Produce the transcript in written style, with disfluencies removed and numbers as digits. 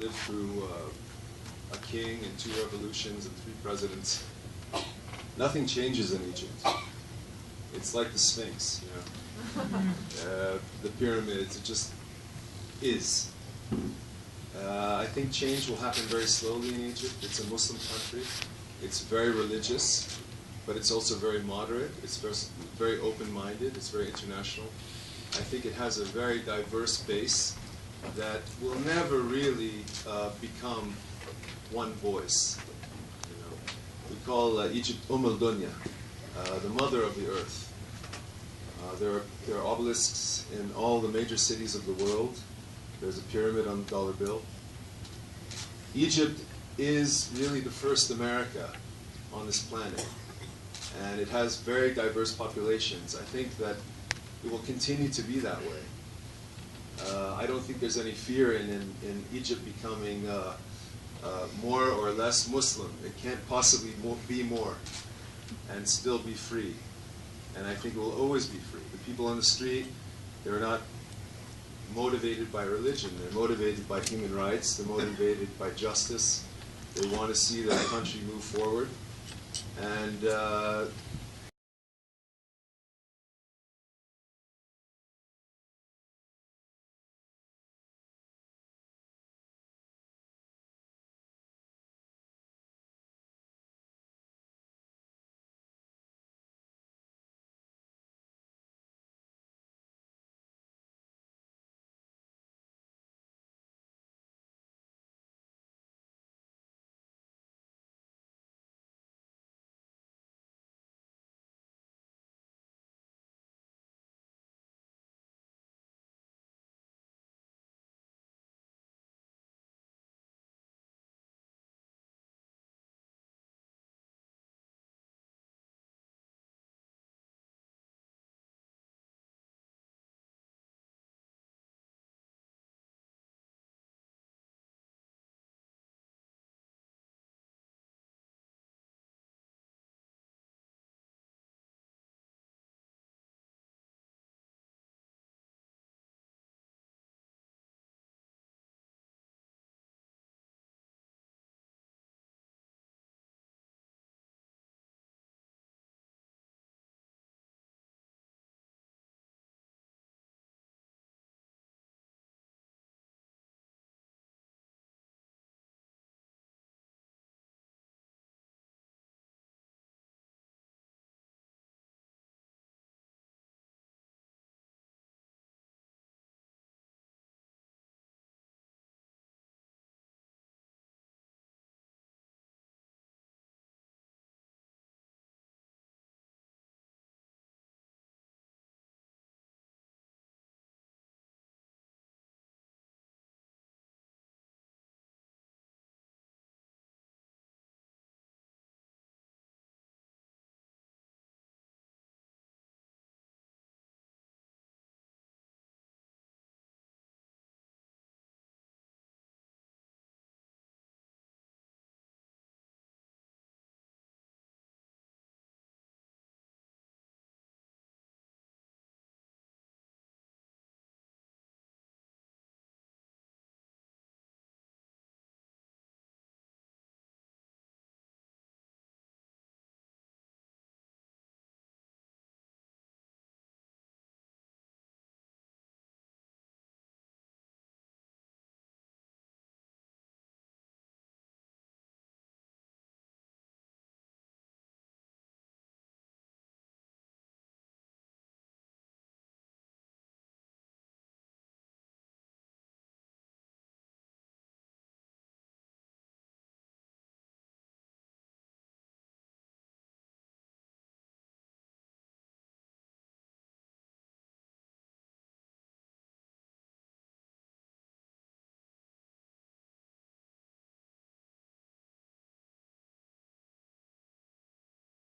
lived through a king and 2 revolutions and 3 presidents. Nothing changes in Egypt. It's like the Sphinx, you know. The pyramids, it just is. I think change will happen very slowly in Egypt. It's a Muslim country. It's very religious, but it's also very moderate. It's very open-minded. It's very international. I think it has a very diverse base that will never really become one voice. You know, we call Egypt al-Dunya, the mother of the earth. There are obelisks in all the major cities of the world. There's a pyramid on the dollar bill. Egypt is really the first America on this planet, and it has very diverse populations. I think that it will continue to be that way. I don't think there's any fear in Egypt becoming more or less Muslim. It can't possibly be more and still be free. And I think it will always be free. The people on the street, they're not motivated by religion. They're motivated by human rights. They're motivated by justice. They want to see their country move forward. And